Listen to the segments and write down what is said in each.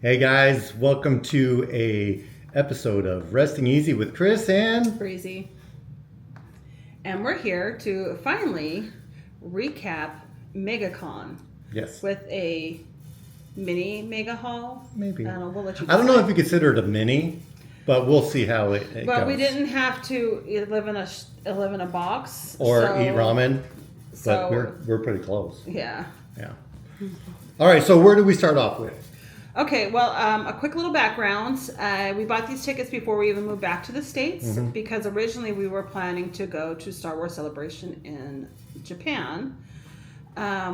Hey guys, welcome to a episode of Resting Easy with Chris and Breezy. And we're here to finally recap MegaCon. Yes. With a mini mega haul. Maybe. I don't know, we'll let you I don't know decide. if you consider it a mini, but we'll see how it Well, goes. we didn't have to live in a box Or so- eat ramen, so- but we're pretty close. Yeah. Yeah. All right, so where do we start off with? Okay, well, a quick little background. We bought these tickets before we even moved back to the States because originally we were planning to go to Star Wars Celebration in Japan,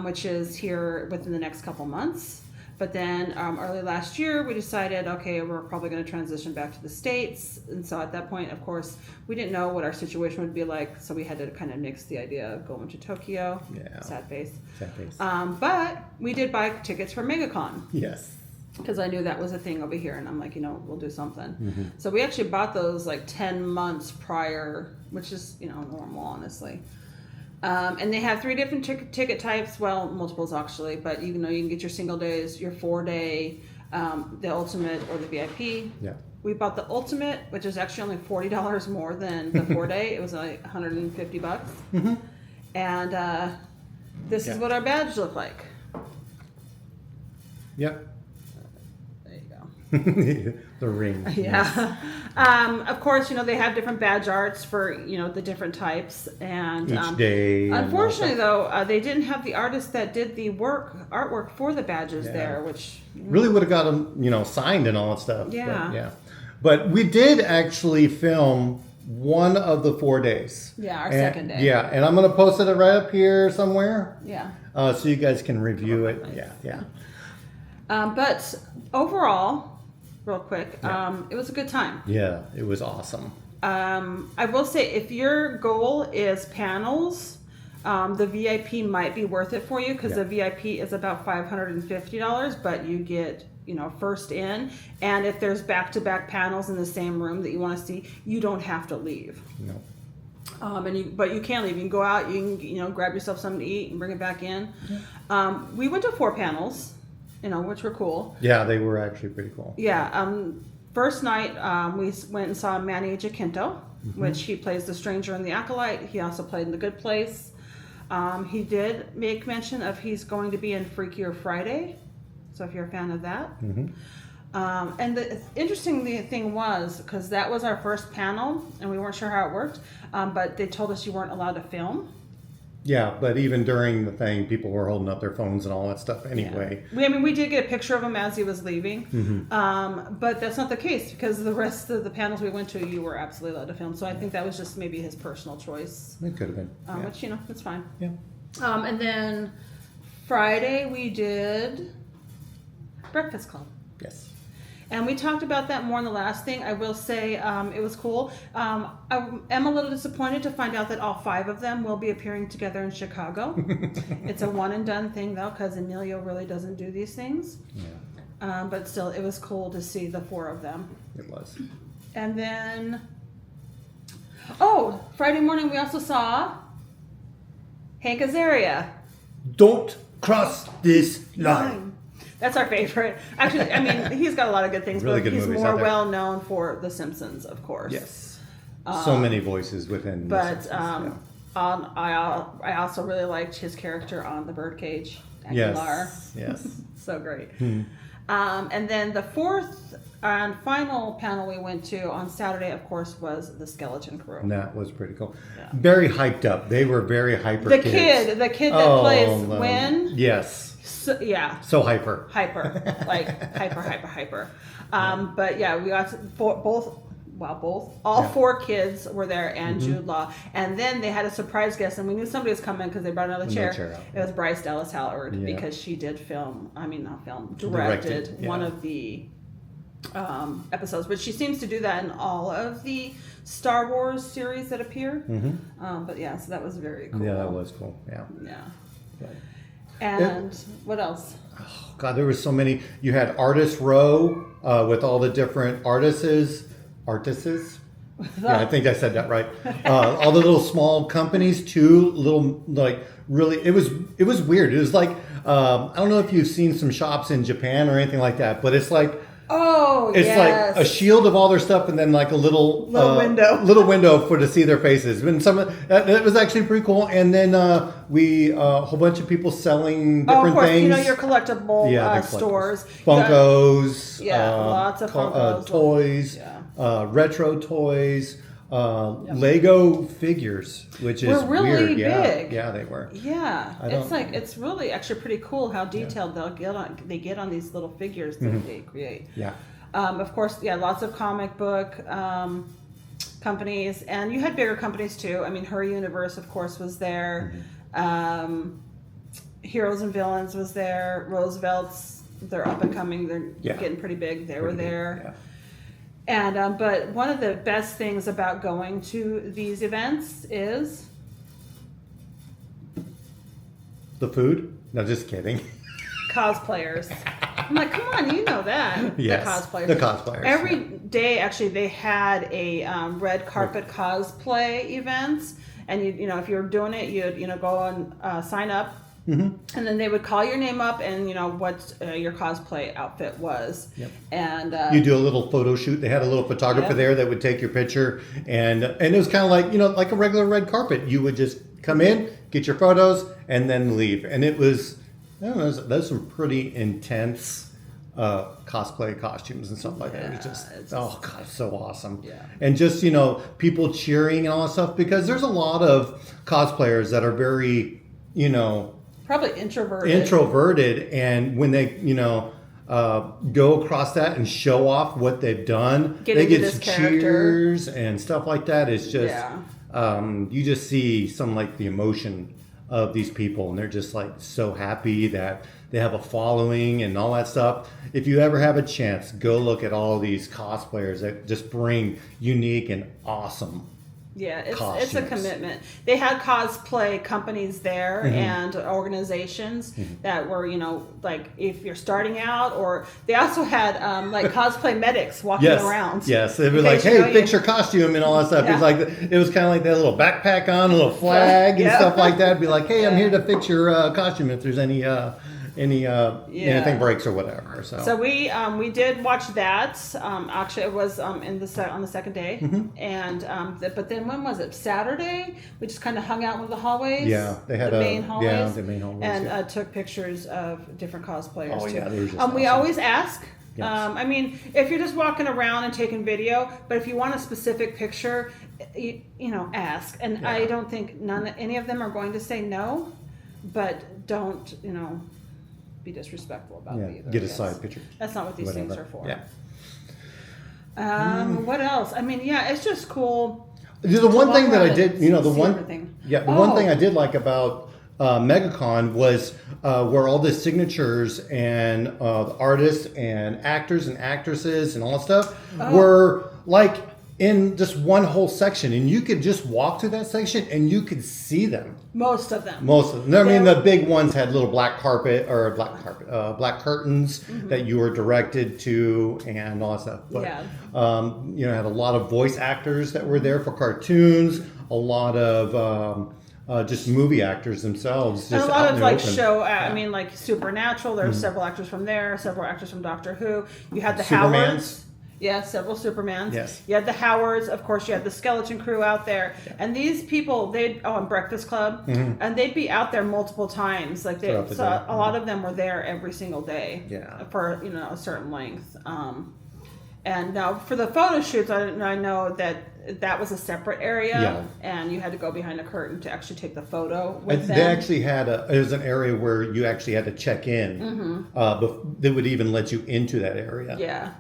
which is here within the next couple months. But then early last year, we decided, okay, we're probably going to transition back to the States. And so at that point, of course, we didn't know what our situation would be like. So we had to kind of nix the idea of going to Tokyo. Yeah. Sad face. Sad face. But we did buy tickets for MegaCon. Yes. Because I knew that was a thing over here, and I'm like, we'll do something. Mm-hmm. So we actually bought those like 10 months prior, which is, normal, honestly. And they have 3 different ticket types, well, multiples actually, but you can get your single days, your 4-day, the ultimate, or the VIP. Yeah. We bought the ultimate, which is actually only $40 more than the 4-day. It was like $150. Mm-hmm. And this is what our badge looked like. Yep. There you go. The ring. Yeah. Of course, they have different badge arts for, the different types. And Each day. and unfortunately, though, they didn't have the artist that did the artwork for the badges there, which really would have got them, signed and all that stuff. Yeah. But, yeah. But we did actually film one of the 4 days. Yeah, our second day. Yeah, and I'm going to post it right up here somewhere. Yeah. So you guys can review it. Yeah. But overall, real quick, it was a good time. Yeah, it was awesome. I will say, if your goal is panels, the VIP might be worth it for you because the VIP is about $550, but you get first in, and if there's back-to-back panels in the same room that you want to see, you don't have to leave. No. But you can leave. You can go out. You can grab yourself something to eat and bring it back in. Yeah. We went to 4 panels, which were cool. Yeah, they were actually pretty cool. Yeah. First night, we went and saw Manny Jacinto, which he plays the stranger in The Acolyte. He also played in The Good Place. He did make mention of he's going to be in Freakier Friday, so if you're a fan of that. And the interesting thing was, because that was our first panel, and we weren't sure how it worked, but they told us you weren't allowed to film. Yeah, but even during the thing, people were holding up their phones and all that stuff anyway. Yeah. We did get a picture of him as he was leaving, but that's not the case because the rest of the panels we went to, you were absolutely allowed to film. So I think that was just maybe his personal choice. It could have been. Which, that's fine. Yeah. And then Friday we did Breakfast Club. Yes. And we talked about that more in the last thing. I will say it was cool. I am a little disappointed to find out that all 5 of them will be appearing together in Chicago. It's a one and done thing though, because Emilio really doesn't do these things. Yeah. But still, it was cool to see the 4 of them. It was. And then, Friday morning we also saw Hank Azaria. Don't cross this line. That's our favorite. Actually, he's got a lot of good things, Really but good he's movies more out there. well known for The Simpsons, of course. Yes. So many voices within. But the I also really liked his character on The Birdcage, Aguilar. Yes. So great. And then the 4th and final panel we went to on Saturday, of course, was the Skeleton Crew. And that was pretty cool. Yeah. Very hyped up. They were very hyper. The kids. kid that plays Win. Yes. So, yeah. So hyper. Like hyper. But yeah, we got all 4 kids were there and Jude Law. And then they had a surprise guest, and we knew somebody was coming because they brought another chair. It was Bryce Dallas Howard because she did directed one of the episodes. But she seems to do that in all of the Star Wars series that appear. But yeah, so that was very cool. Yeah, that was cool. Yeah. But, and what else? Oh, God, there was so many. You had Artist Row with all the different artists. Yeah, I think I said that right. All the little small companies too. Really, it was weird. It was like I don't know if you've seen some shops in Japan or anything like that, but it's like it's like a shield of all their stuff, and then like a little window to see their faces. And that was actually pretty cool. And then a whole bunch of people selling different of course, things. You know, your collectible stores, Funkos, lots of Funkos, toys, retro toys. Lego figures, which is really weird. big. Yeah, they were. Yeah, it's really actually pretty cool how detailed they get on these little figures that they create. Yeah. Of course, lots of comic book companies, and you had bigger companies too. I mean, Her Universe, of course, was there. Heroes and Villains was there. Roosevelt's, they're up and coming. They're getting pretty big. They were there. Yeah. And but one of the best things about going to these events is the food. No, just kidding. Cosplayers. I'm like, come on, you know that. Yes, the cosplayers. Every day, actually, they had a red carpet cosplay events, and you know if you were doing it, you'd go and sign up. And then they would call your name up and what your cosplay outfit was. Yep. And you do a little photo shoot. They had a little photographer there that would take your picture, and it was kind of like like a regular red carpet. You would just come in, get your photos, and then leave. And it was those some pretty intense cosplay costumes and stuff like that. It was just so awesome. Yeah. And just people cheering and all that stuff, because there's a lot of cosplayers that are very probably introverted, and when they go across that and show off what they've done, they get some cheers and stuff like that. It's just you just see some like the emotion of these people, and they're just like so happy that they have a following and all that stuff. If you ever have a chance, go look at all these cosplayers that just bring unique and awesome. Yeah, it's a commitment. They had cosplay companies there and organizations that were, like if you're starting out, or they also had like cosplay medics walking around. Yes, they'd be like, hey, fix your costume and all that stuff. Yeah. It was kind of like that little backpack on, a little flag and stuff like that. Be like, hey, I'm here to fix your costume if there's anything breaks or whatever. So we did watch that. Actually, it was on the second day, and but then when was it? Saturday. We just kind of hung out in the hallways. Yeah, they had the main hallways. Yeah, the main hallways. And took pictures of different cosplayers. Oh too. yeah, they were just awesome. We always ask. Yes. I mean, if you're just walking around and taking video, but if you want a specific picture, ask. And I don't think any of them are going to say no, but don't be disrespectful about it either. Get a side picture. That's not what these things are for. Yeah. What else? I mean, it's just cool. The one thing that I did, one thing I did like about MegaCon was where all the signatures and the artists and actors and actresses and all that stuff were like in just one whole section, and you could just walk through that section and you could see them. Most of them. I mean, the big ones had little black black curtains that you were directed to and all that stuff. But, had a lot of voice actors that were there for cartoons, a lot of just movie actors themselves. Just and a lot of like open. show, I mean, like Supernatural. There were several actors from there, several actors from Doctor Who. You had the Supermans. Howards. Yeah, several Supermans. Yes. You had the Howards, of course. You had the Skeleton Crew out there, and these people, and Breakfast Club, and they'd be out there multiple times. Like a lot of them were there every single day. Yeah. For a certain length. And now for the photo shoots, I know that was a separate area, and you had to go behind a curtain to actually take the photo with them. They actually had it was an area where you actually had to check in. They would even let you into that area. Yeah.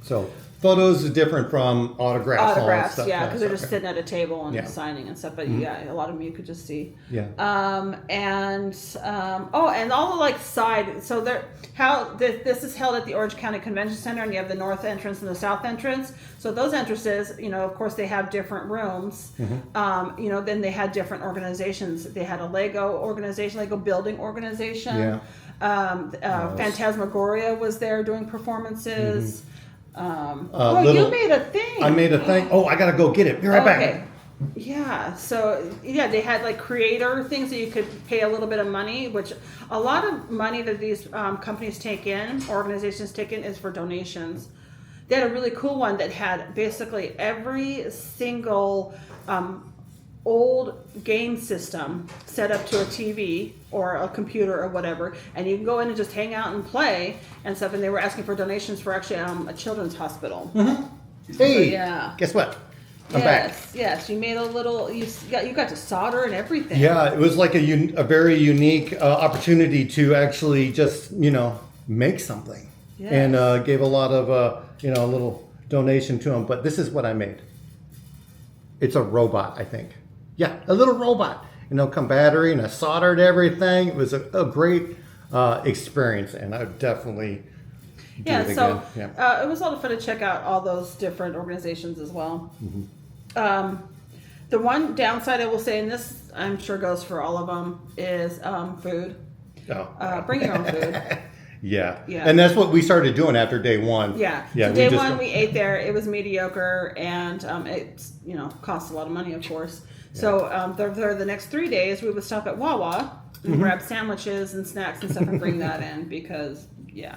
So photos is different from autographs and all that stuff. Yeah, because they're just sitting at a table and signing and stuff. But a lot of them you could just see. Yeah. And all the like side. So this is held at the Orange County Convention Center, and you have the north entrance and the south entrance. So those entrances, of course, they have different rooms. Then they had different organizations. They had a Lego organization, Lego building organization. Yeah. Phantasmagoria was there doing performances. You made a thing. I made a thing. Oh, I gotta go get it. Be right back. Yeah, so yeah, they had like creator things that you could pay a little bit of money, which a lot of money that these companies take in, organizations take in, is for donations. They had a really cool one that had basically every single old game system set up to a TV or a computer or whatever, and you can go in and just hang out and play and stuff. And they were asking for donations for actually a children's hospital. Hey, So, yeah. guess what? I'm back. Yes, you made a little. You got to solder and everything. Yeah, it was like a very unique opportunity to actually just make something, Yes. and gave a lot of a little donation to them. But this is what I made. It's a robot, I think. Yeah, a little robot. Come battery, and I soldered everything. It was a great experience, and I would definitely do it So again. Yeah. it was a lot of fun to check out all those different organizations as well. Mm-hmm. The one downside I will say, and this I'm sure goes for all of them, is food. Oh. Bring your own food. Yeah. Yeah. And that's what we started doing after day one. Yeah. Yeah. So day one, we ate there. It was mediocre, and it cost a lot of money, of course. Yeah. So the next 3 days, we would stop at Wawa and grab sandwiches and snacks and stuff and bring that in because Yeah.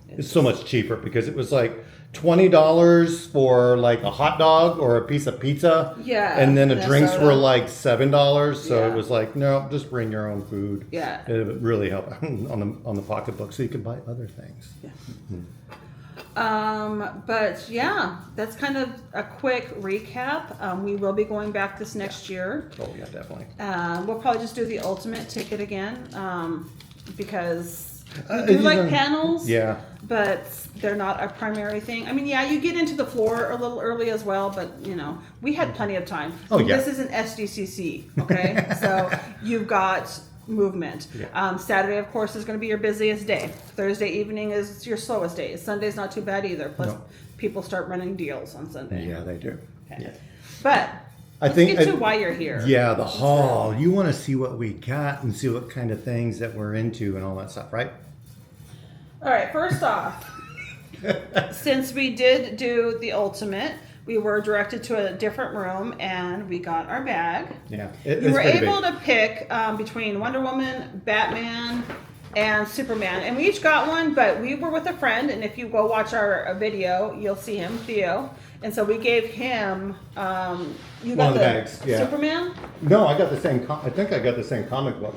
It's so much cheaper because it was like $20 for like a hot dog or a piece of pizza. Yeah. And then the and a drinks soda. were like $7. So Yeah. it was like, no, just bring your own food. Yeah. It would really help on the pocketbook so you could buy other things. Yeah. But yeah, that's kind of a quick recap. We will be going back this next year. Oh yeah, definitely. We'll probably just do the ultimate ticket again because we Uh, do you like don't- panels, Yeah. but they're not a primary thing. I mean, yeah, you get into the floor a little early as well, but we had plenty of time. Oh, yeah. This is an SDCC, okay? So you've got movement. Yeah. Saturday, of course, is going to be your busiest day. Thursday evening is your slowest day. Sunday's not too bad either. Plus, No. people start running deals on Sunday. Yeah, they do. Okay. Yeah. But let's get to why you're here. Yeah, the haul. You want to see what we got and see what kind of things that we're into and all that stuff, right? All right, first off, since we did do the ultimate, we were directed to a different room and we got our bag. Yeah. You were able to pick between Wonder Woman, Batman, and Superman. And we each got one, but we were with a friend. And if you go watch our video, you'll see him, Theo. And so we gave him, you got of the bags, yeah. Superman? No, I got the same. I think I got the same comic book.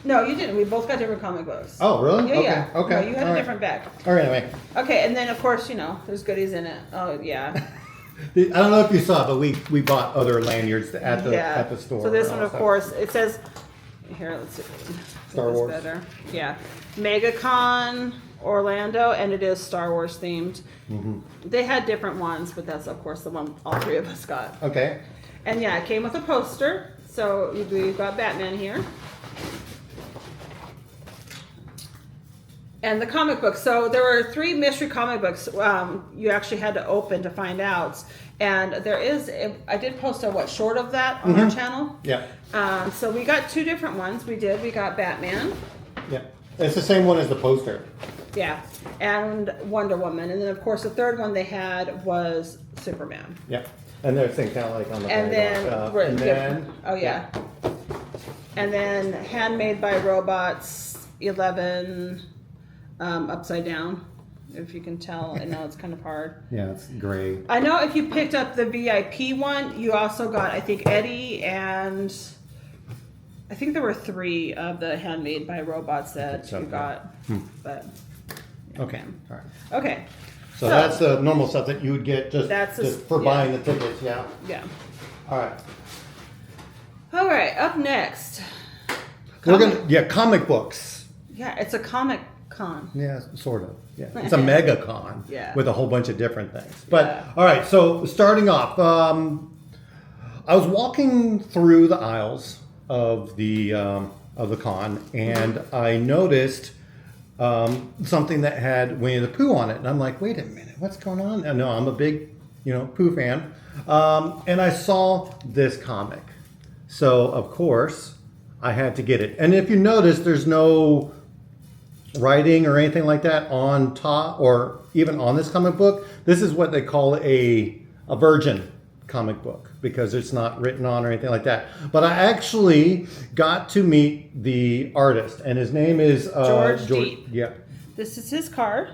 No, you didn't. We both got different comic books. Oh, really? Yeah, Okay. yeah. Okay. No, you had All a right. different bag. All right, anyway. Okay, and then of course, there's goodies in it. Oh, yeah. I don't know if you saw, but we bought other lanyards at the store. So this and one, all of that course, it says, here, let's see. Star This Wars. Better. Yeah. MegaCon Orlando, and it is Star Wars themed. Mm-hmm. They had different ones, but that's, of course, the one all three of us got. stuff. Okay. And yeah, it came with a poster. So we've got Batman here. And the comic books. So there were 3 mystery comic books you actually had to open to find out. And there is, I did post a short of that on our channel. Yeah. So we got 2 different ones. We got Batman. Yeah. It's the same one as the poster. Yeah. And Wonder Woman. And then, of course, the third one they had was Superman. Yeah. And they're kind of like on the And bag, then, and then oh yeah. And then Handmade by Robots 11 upside down. If you can tell, I know it's kind of hard. Yeah, it's gray. I know if you picked up the VIP one, you also got, I think, Eddie, and I think there were 3 of the Handmade by Robots that you got. But Okay. All right. okay. So that's the normal stuff that you would get just for buying the tickets. Yeah. Yeah. All right. All right. Up next. Comic books. Yeah, it's a comic con. Yeah, sort of. Yeah, it's a MegaCon. Yeah. With a whole bunch of different things. But Yeah. all right, so starting off, I was walking through the aisles of the con, and I noticed something that had Winnie the Pooh on it, and I'm like, wait a minute, what's going on? And no, I'm a big, Pooh fan, and I saw this comic, so of course I had to get it. And if you notice, there's no writing or anything like that on top or even on this comic book. This is what they call a virgin comic book. because it's not written on or anything like that. But I actually got to meet the artist, and his name is George Deep. Yep. This is his card.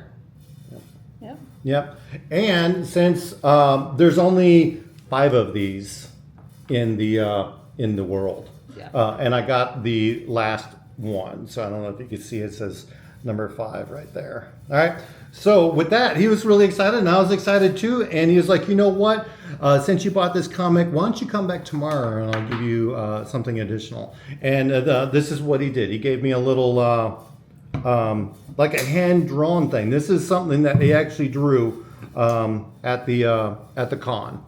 Yep. Yep. And since there's only 5 of these in the world, Yeah. and I got the last one, so I don't know if you can see it says number 5 right there. All right. So with that, he was really excited, and I was excited too. And he was like, you know what? Since you bought this comic, why don't you come back tomorrow and I'll give you something additional. And this is what he did. He gave me a little, like a hand-drawn thing. This is something that he actually drew at the con.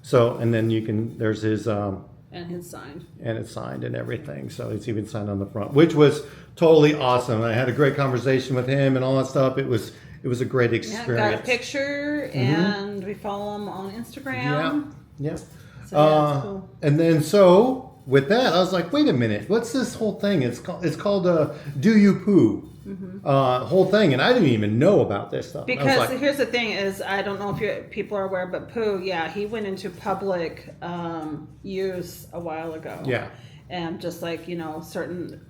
So, and then you can, there's his... and his signed. And it's signed and everything. So it's even signed on the front, which was totally awesome. I had a great conversation with him and all that stuff. It was a great experience. Yeah, got a picture, and we follow him on Instagram. Yeah. So that's cool. And then so with that, I was like, wait a minute, what's this whole thing? It's called Do You Pooh? Whole thing, and I didn't even know about this stuff. Because here's the thing: is I don't know if people are aware, but Pooh, he went into public use a while ago. Yeah, and just like certain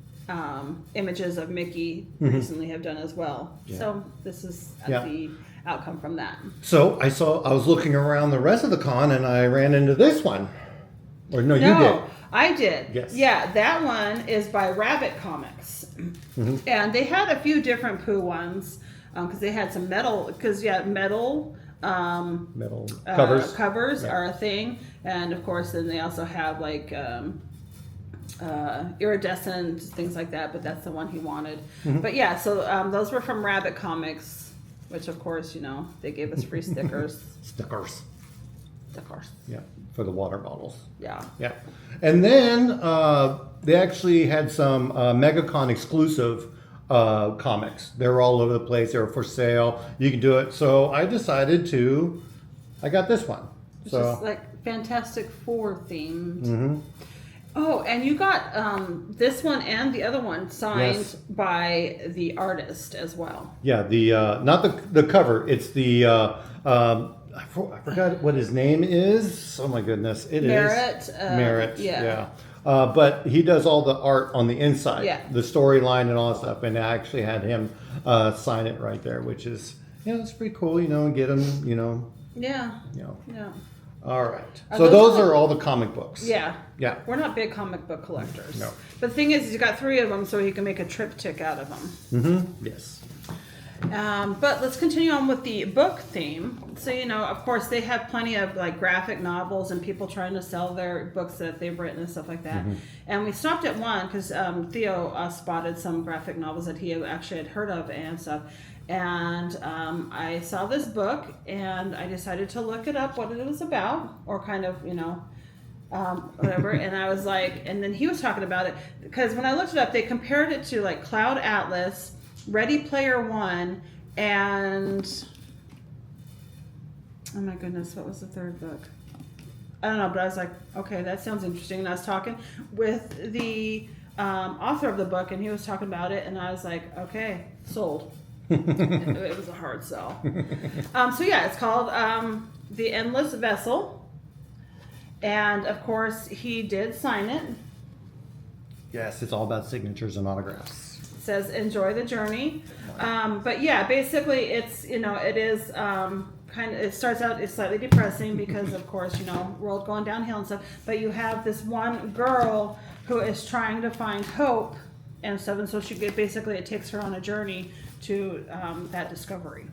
images of Mickey recently have done as well. Yeah. So this is the outcome from that. So I was looking around the rest of the con, and I ran into this one. Or no, you did. I did. Yes. Yeah, that one is by Rabbit Comics. And they had a few different Pooh ones because they had some metal, metal covers are a thing. And of course, then they also have like iridescent, things like that, but that's the one he wanted. But yeah, so those were from Rabbit Comics, which of course, they gave us free stickers. Stickers. Yeah, for the water bottles. Yeah. Yeah. And then they actually had some MegaCon exclusive comics. They were all over the place. They were for sale. You can do it. So I decided I got this one. It's just like Fantastic Four themed. Oh, and you got this one and the other one signed by the artist as well. Yeah, the not the cover. It's the I forgot what his name is. Oh my goodness, Merritt. Merritt. Yeah. But he does all the art on the inside. Yeah. The storyline and all that stuff, and I actually had him sign it right there, which is it's pretty cool. And get him. Yeah. Yeah. All right. So those are all the comic books. Yeah. Yeah. We're not big comic book collectors. No. But the thing is, you got 3 of them, so you can make a triptych out of them. Yes. But let's continue on with the book theme. So, of course, they have plenty of like graphic novels and people trying to sell their books that they've written and stuff like that. And we stopped at one because Theo spotted some graphic novels that he actually had heard of and stuff. And I saw this book and I decided to look it up, what it was about, or kind of, whatever. And I was like, and then he was talking about it because when I looked it up, they compared it to like Cloud Atlas, Ready Player One, and oh my goodness, what was the third book? I don't know, but I was like, okay, that sounds interesting. And I was talking with the author of the book, and he was talking about it, and I was like, okay, sold. It was a hard sell. So yeah, it's called The Endless Vessel, and of course, he did sign it. Yes, it's all about signatures and autographs. Says enjoy the journey, but yeah, basically it's it is it starts out, it's slightly depressing because of course world going downhill and stuff, but you have this one girl who is trying to find hope and stuff, and so it takes her on a journey to that discovery.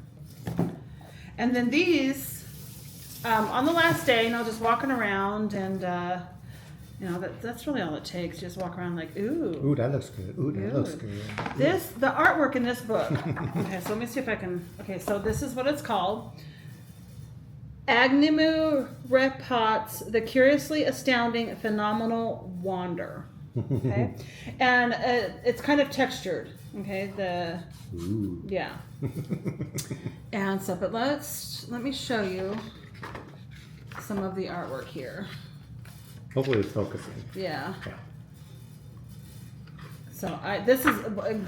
And then these on the last day, just walking around and that's really all it takes. Just walk around like, ooh, that looks good. Ooh, that looks good. The artwork in this book. Okay, so let me see if I can. Okay, so this is what it's called. Agnimu Rehpot's The Curiously Astounding Phenomenal Wander. Okay, and it's kind of textured. Okay, yeah, and so, but let me show you some of the artwork here. Hopefully it's focusing. Yeah. So this is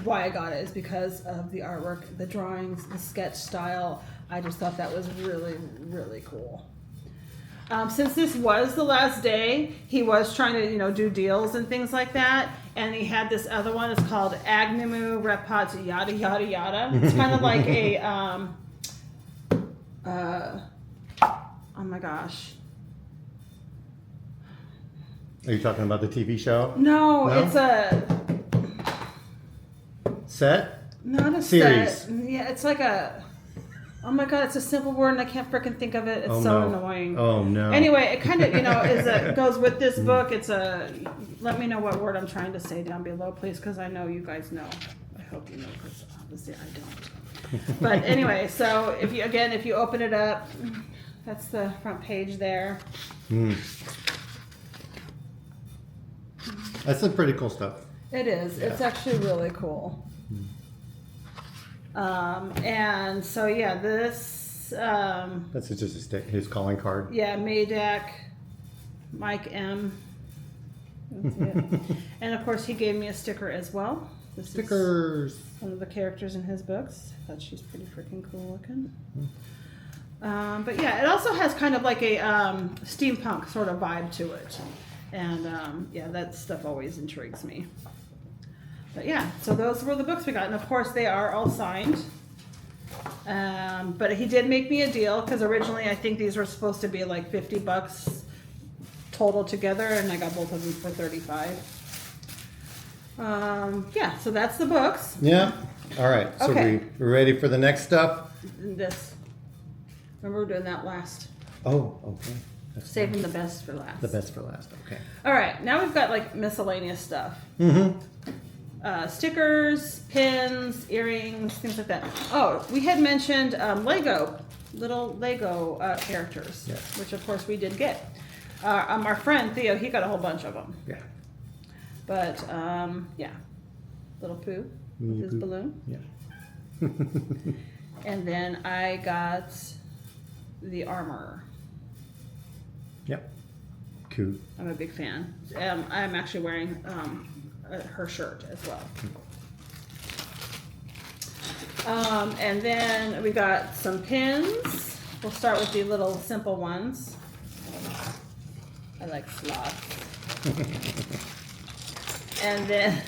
why I got it, is because of the artwork, the drawings, the sketch style. I just thought that was really, really cool. Since this was the last day, he was trying to, do deals and things like that. And he had this other one. It's called Agnimu, Rehpot, yada, yada, yada. It's kind of like a, oh my gosh. Are you talking about the TV show? No, it's a... Set? Not a series. Set. Yeah, it's like a... Oh my god, it's a simple word and I can't freaking think of it. It's annoying. Oh no. Anyway, it kind of, goes with this book. It's a... Let me know what word I'm trying to say down below, please, because I know you guys know. I hope you know, because obviously I don't. But anyway, so if you open it up, that's the front page there. That's some pretty cool stuff. It is. Yeah. It's actually really cool. And so yeah, this that's just his calling card. Yeah, Maydak, Mike M. That's it. And of course, he gave me a sticker as well. This Stickers. Is one of the characters in his books. I thought she's pretty freaking cool looking. But yeah, it also has kind of like a steampunk sort of vibe to it, and yeah, that stuff always intrigues me. But yeah, so those were the books we got. And of course, they are all signed. But he did make me a deal because originally I think these were supposed to be like $50 total together. And I got both of them for $35. Yeah, so that's the books. Yeah. All right. So okay. we're ready for the next stuff? This. Remember we were doing that last. Oh, okay. That's saving the best for last. The best for last. Okay. All right. Now we've got like miscellaneous stuff. Mm-hmm. Stickers, pins, earrings, things like that. Oh, we had mentioned little Lego characters, yes. Which of course we did get. Our friend Theo, he got a whole bunch of them. Yeah. But yeah, little Pooh with his balloon. Yeah. And then I got the armor. Yep. Cool. I'm a big fan. I'm actually wearing her shirt as well. And then we got some pins. We'll start with the little simple ones. I like sloths. And then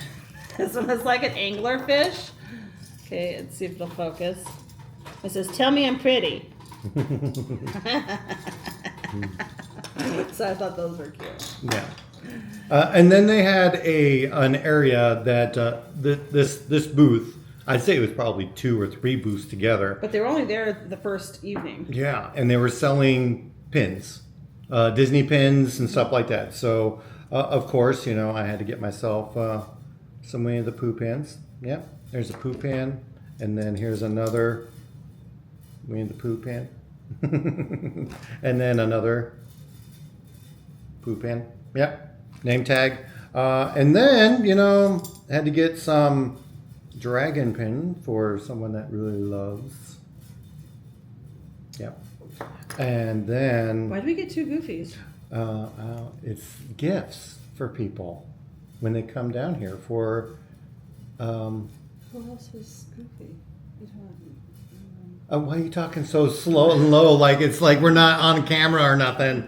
this one is like an anglerfish. Okay, let's see if it'll focus. It says, "Tell me I'm pretty." So I thought those were cute. Yeah. And then they had an area that this booth, I'd say it was probably 2 or 3 booths together. But they were only there the first evening. Yeah, and they were selling pins, Disney pins and stuff like that. So, of course, I had to get myself some Winnie the Pooh pins. Yeah, there's a Pooh pin, and then here's another Winnie the Pooh pin, and then another Pooh pin. Yep. Name tag. And then, had to get some dragon pin for someone that really loves. Yep. And then... Why do we get 2 Goofies? It's gifts for people when they come down here for... Who else is Goofy? Why are you talking so slow and low? Like it's like we're not on camera or nothing.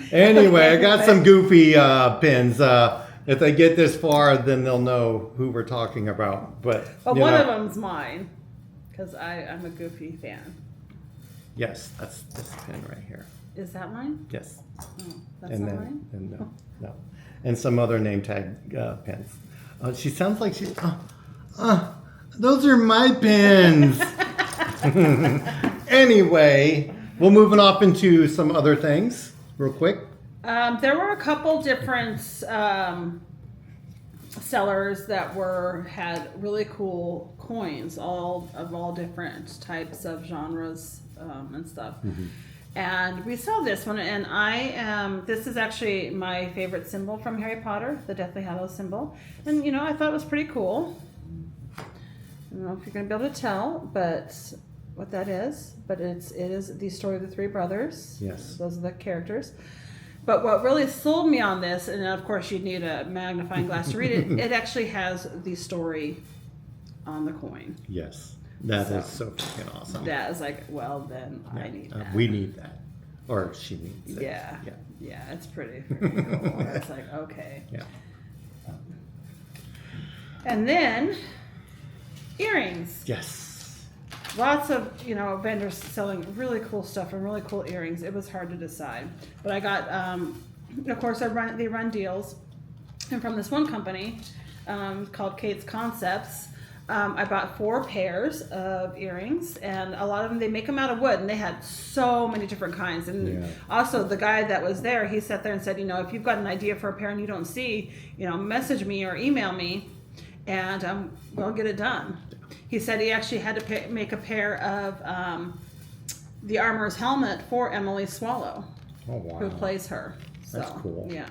Anyway, I got some Goofy pins. If they get this far, then they'll know who we're talking about. But one of them's mine because I'm a Goofy fan. Yes, that's this pin right here. Is that mine? Yes. Oh, that's not mine? And no. And some other name tag pins. She sounds like she's... those are my pins. Anyway, we're moving off into some other things real quick. There were a couple different sellers that had really cool coins, all different types of genres and stuff. Mm-hmm. And we saw this one, and this is actually my favorite symbol from Harry Potter, the Deathly Hallows symbol. And I thought it was pretty cool. I don't know if you're going to be able to tell, what that is, but it is the story of the 3 brothers. Yes. Those are the characters. But what really sold me on this, and of course you'd need a magnifying glass to read it, it actually has the story on the coin. Yes. That is so freaking awesome. That is like, well, then I need that. We need that. or she means it. Yeah. Yeah, it's pretty cool. It's like, okay. Yeah. And then earrings. Yes. Lots of, vendors selling really cool stuff and really cool earrings. It was hard to decide. But I got, of course, they run deals. And from this one company called Kate's Concepts, I bought 4 pairs of earrings, and a lot of them, they make them out of wood, and they had so many different kinds. And also the guy that was there, he sat there and said, if you've got an idea for a pair and you don't see, message me or email me, and we'll get it done. He said he actually had to make a pair of the Armorer's helmet for Emily Swallow, who plays her. So, that's cool. Yeah.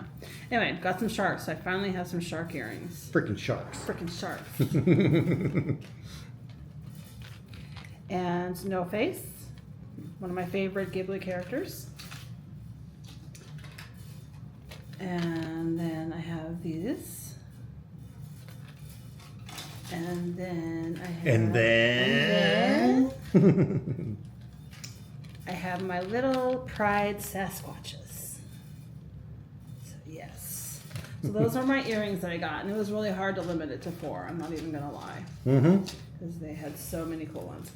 Anyway, got some sharks. I finally have some shark earrings. Freaking sharks. Freaking sharks. And No Face, one of my favorite Ghibli characters. And then I have these. And then I have. And then. I have my little Pride Sasquatches. So those are my earrings that I got, and it was really hard to limit it to 4. I'm not even gonna lie, because they had so many cool ones.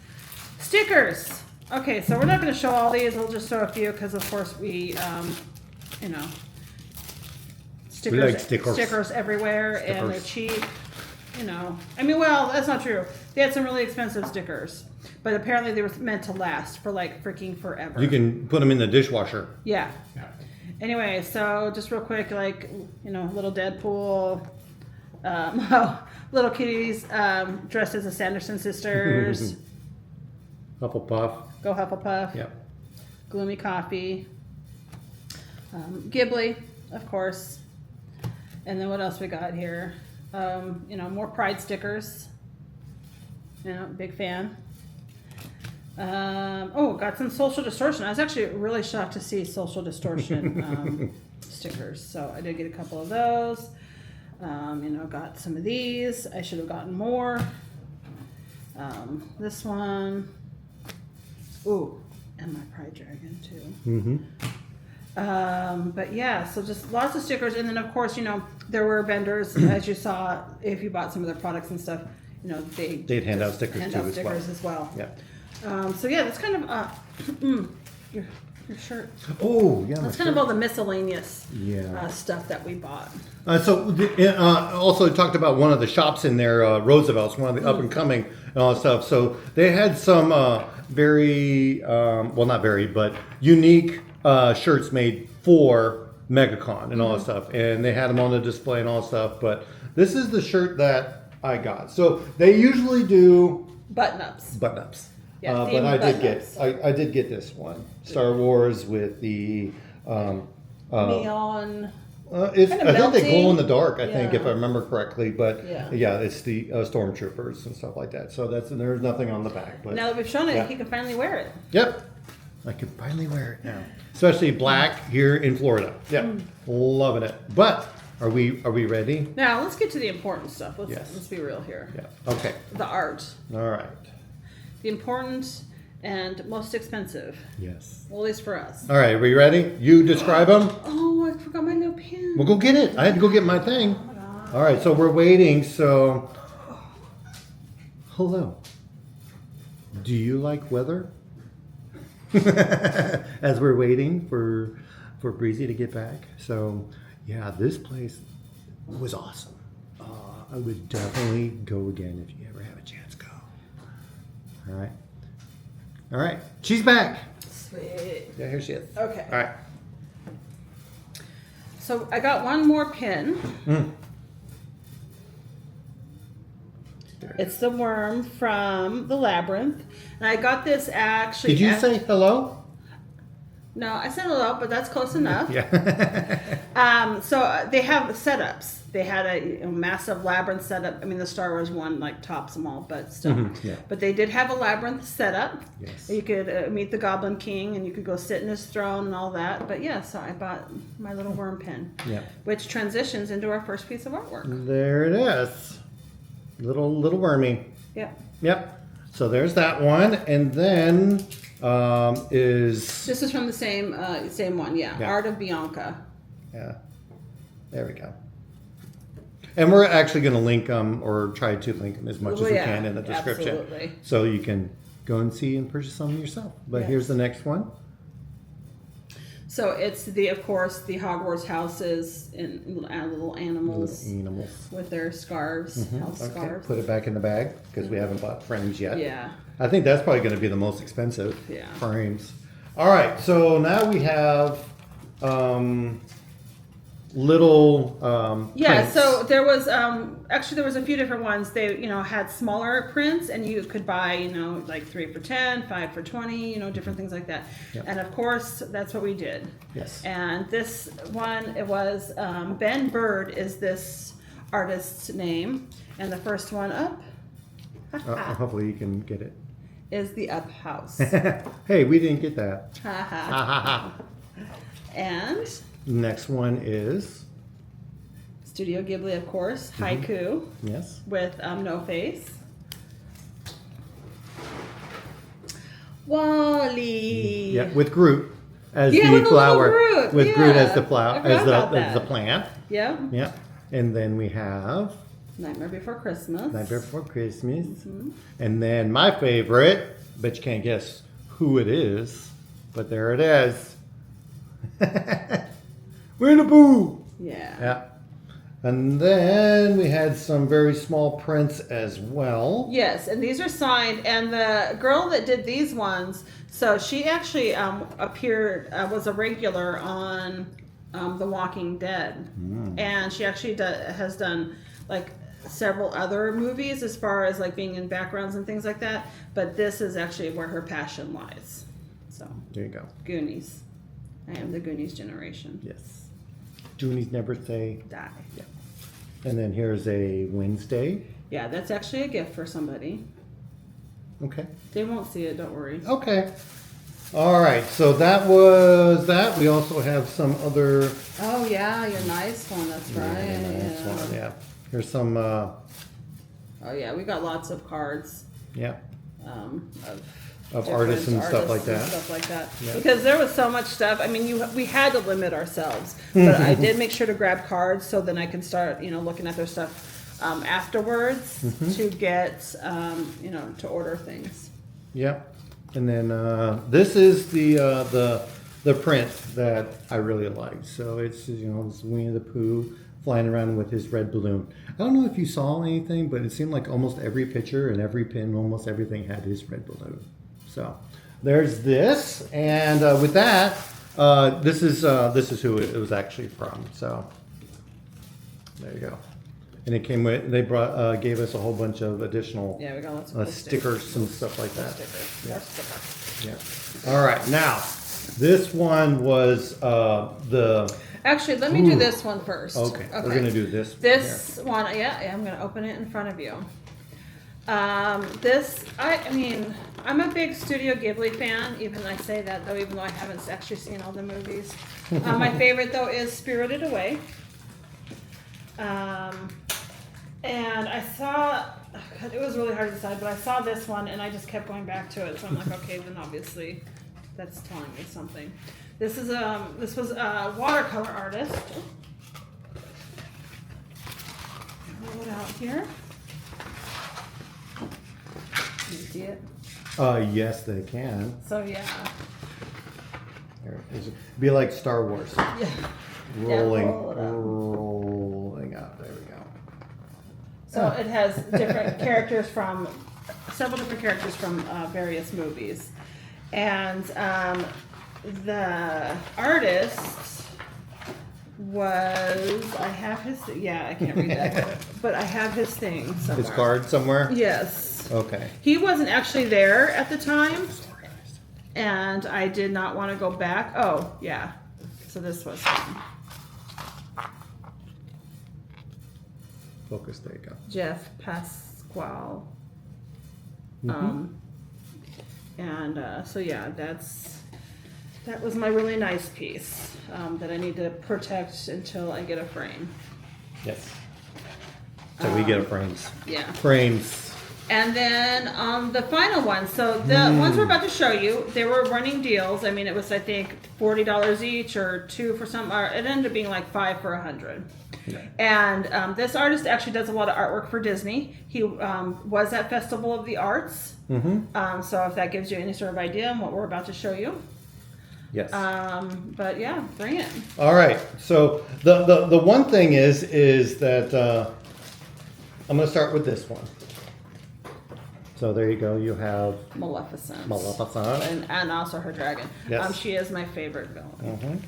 Stickers. Okay, so we're not gonna show all these. We'll just show a few because, of course, we, stickers everywhere, and they're cheap. Well, that's not true. They had some really expensive stickers, but apparently they were meant to last for like freaking forever. You can put them in the dishwasher. Yeah. Anyway, so just real quick, little Deadpool, little kitties dressed as the Sanderson sisters. Hufflepuff. Go Hufflepuff. Yep. Gloomy Coffee. Ghibli, of course. And then what else we got here? More Pride stickers. Big fan. Got some Social Distortion. I was actually really shocked to see Social Distortion stickers. So I did get a couple of those. Got some of these. I should have gotten more. This one. Ooh, and my Pride Dragon too. But yeah, so just lots of stickers. And then of course, there were vendors, as you saw, if you bought some of their products and stuff, they'd hand out stickers as well. Yeah. So yeah, that's kind of your shirt. Oh yeah, that's kind of all the miscellaneous stuff that we bought. Also talked about one of the shops in there, Roosevelt's, one of the up and coming and all that stuff. So they had some very not very, but unique shirts made for MegaCon and all that stuff, and they had them on the display and all that stuff. But this is the shirt that I got. So they usually do button-ups. Yeah, but I did get this one, Star Wars with the neon. I think they glow in the dark. I think if I remember correctly, but it's the stormtroopers and stuff like that. So there's nothing on the back. But now that we've shown it, he can finally wear it. Yep, I can finally wear it now, especially black here in Florida. Yep, loving it. But are we ready? Now let's get to the important stuff. Let's be real here. Yeah. Okay. The art. All right. The important and most expensive. Yes. Well, at least for us. All right, are we ready? You describe them? Oh, I forgot my new pen. Well, go get it. I had to go get my thing. Oh, all right, so we're waiting. So, hello. Do you like weather? As we're waiting for Breezy to get back. So, yeah, this place was awesome. I would definitely go again if you ever have a chance. Go. All right. She's back. Sweet. Yeah, here she is. Okay. All right. So I got one more pin. It's the worm from the Labyrinth. And I got this actually. Did you say hello? No, I said hello, but that's close enough. Yeah. So they have setups. They had a massive labyrinth setup. I mean, the Star Wars one tops them all, but still. Yeah. But they did have a labyrinth setup. Yes. You could meet the Goblin King, and you could go sit in his throne and all that. But yeah, so I bought my little worm pin. Yeah. Which transitions into our first piece of artwork. There it is. Little wormy. Yep. Yep. So there's that one, and then is... This is from the same one, yeah. Art of Bianca. Yeah. There we go. And we're actually going to link them, or try to link them as much as we can in the description. Absolutely. So you can go and see and purchase them yourself. But here's the next one. So it's of course, the Hogwarts houses and little animals. Little animals. With their scarves, house scarves. Put it back in the bag, because we haven't bought frames yet. Yeah. I think that's probably going to be the most expensive frames. All right, so now we have little prints. So there was actually there was a few different ones. They had smaller prints, and you could buy like 3 for $10, 5 for $20, different things like that. Yep. And of course that's what we did. Yes. And this one, it was Ben Bird is this artist's name, and the first one up hopefully you can get it. is the Up House. Hey, we didn't get that. And Next one is Studio Ghibli, of course, Haiku. Yes. With no face. Wally. Yeah, with Groot as with the the flower. little Groot. With Groot as the I flower, forgot as the about plant. Yeah. Yeah. And then we have Nightmare Before Christmas. Nightmare Before Christmas. And then my favorite, but you can't guess who it is, but there it is. Winnie the Pooh. Yeah. Yeah. And then we had some very small prints as well. Yes, and these are signed. And the girl that did these ones, so she actually appeared, was a regular on The Walking Dead. And she actually has done like several other movies as far as like being in backgrounds and things like that. But this is actually where her passion lies. So There you go. Goonies. I am the Goonies generation. Yes. Goonies never say Die. yeah. And then here's a Wednesday. Yeah, that's actually a gift for somebody. Okay. They won't see it, don't worry. Okay. All right. So that was that. We also have some other. Oh yeah, your nice one. That's right. Nice one, yeah. Here's some. Oh yeah, we got lots of cards. Yeah. Of artists and stuff like and that. stuff like that. Yeah. Because there was so much stuff. I mean, we had to limit ourselves, but I did make sure to grab cards so then I can start, looking at their stuff afterwards to get, to order things. Yeah. And then this is the print that I really liked. So it's it's Winnie the Pooh flying around with his red balloon. I don't know if you saw anything, but it seemed like almost every picture and every pin, almost everything had his red balloon. So there's this, and with that, this is who it was actually from. So there you go. And it came with gave us a whole bunch of additional Yeah, we got lots of stickers and stuff like that. More stickers. Yeah. All right, now this one was the. Actually, let me do this one first. Okay, we're gonna do this. This one, I'm gonna open it in front of you. I'm a big Studio Ghibli fan. Even I say that though, even though I haven't actually seen all the movies. My favorite though is Spirited Away. And I saw, it was really hard to decide, but I saw this one and I just kept going back to it. So I'm like, okay, then obviously that's telling me something. This was a watercolor artist. Roll it out here. Can you see it? Yes, they can. So yeah. There it is. Be like Star Wars. Yeah. Rolling out. There we go. So it has different characters from several different characters from various movies, and the artist was I can't read that, but I have his thing somewhere. His card somewhere. Yes. Okay. He wasn't actually there at the time, and I did not want to go back. Oh yeah, so this was him. Focus. There you go. Jeff Pasquale. So yeah, that was my really nice piece that I need to protect until I get a frame. Yes. So we get a frames. Yeah. Frames. And then the final one. So the ones we're about to show you, they were running deals. I mean, it was I think $40 each or 2 for some. Or it ended up being like 5 for $100. Yeah. And this artist actually does a lot of artwork for Disney. He was at Festival of the Arts. So if that gives you any sort of idea on what we're about to show you. Yes. But yeah, bring it. All right. So the one thing is that I'm going to start with this one. So there you go. You have Maleficent. And also her dragon. Yes. She is my favorite villain.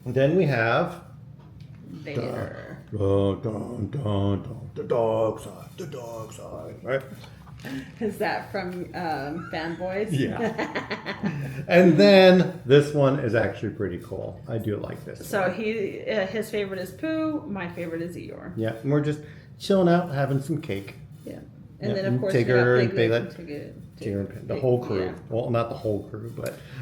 And then we have Vader. The dog side. The dog side. Right? Is that from Fanboys? Yeah. And then this one is actually pretty cool. I do like this. So his favorite is Pooh. My favorite is Eeyore. Yeah, and we're just chilling out, having some cake. Yeah. And then of course Tigger and Piglet. The whole crew. Yeah. Well, not the whole crew,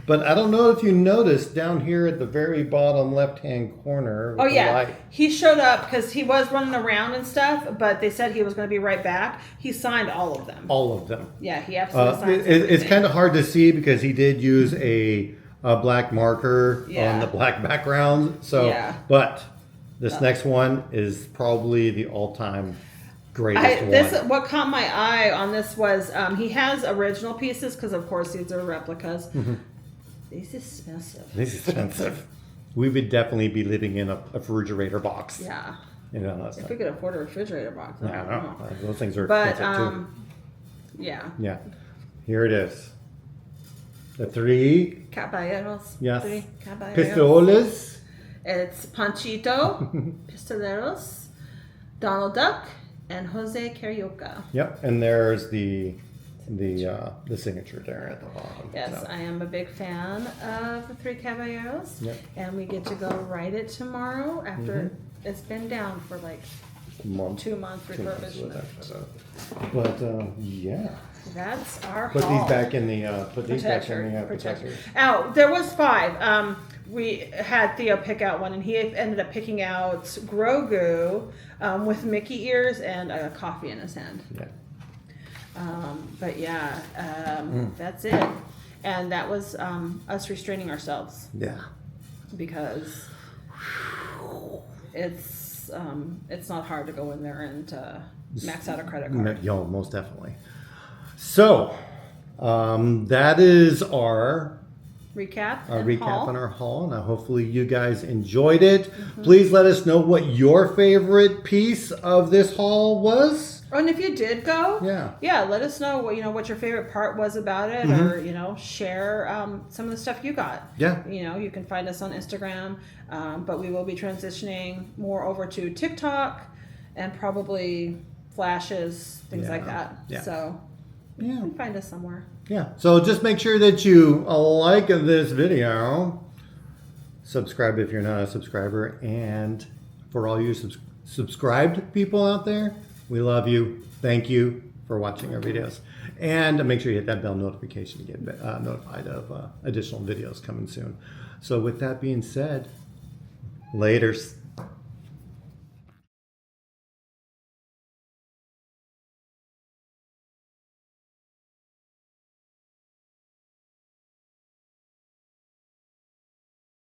but I don't know if you noticed down here at the very bottom left-hand corner. Oh yeah, light. He showed up because he was running around and stuff, but they said he was going to be right back. He signed all of them. All of them. Yeah, he absolutely signed. It's kind of hard to see because he did use a black marker on the black background. So, but this next one is probably the all-time greatest one. What caught my eye on this was he has original pieces because of course these are replicas. These expensive. We would definitely be living in a refrigerator box. Yeah. You know, if we could afford a refrigerator box. I don't know. Those things are expensive too. Yeah. Yeah. Here it is. The 3 caballeros. Yes. 3 caballeros. Pistolas. It's Panchito, Pistoleros, Donald Duck, and Jose Carioca. Yep, and there's the signature there at the bottom. Yes, I am a big fan of the 3 Caballeros. Yep. And we get to go ride it tomorrow after it's been down for like 2 months refurbishment. But yeah. That's our Put haul. These back in the protector. Oh, there was 5. We had Theo pick out one, and he ended up picking out Grogu with Mickey ears and a coffee in his hand. Yeah. But yeah, that's it. And that was us restraining ourselves. Yeah. Because it's not hard to go in there and max out a credit card. Yo, most definitely. So, that is our recap on our haul. Now, hopefully you guys enjoyed it. Please let us know what your favorite piece of this haul was. And if you did go, let us know what your favorite part was about it, or share some of the stuff you got. Yeah, you can find us on Instagram, but we will be transitioning more over to TikTok and probably flashes, things like that. Yeah. So you can find us somewhere. Yeah. So just make sure that you like this video, subscribe if you're not a subscriber, and for all you subscribed people out there, we love you. Thank you for watching our videos. And make sure you hit that bell notification to get notified of additional videos coming soon. So with that being said, laters.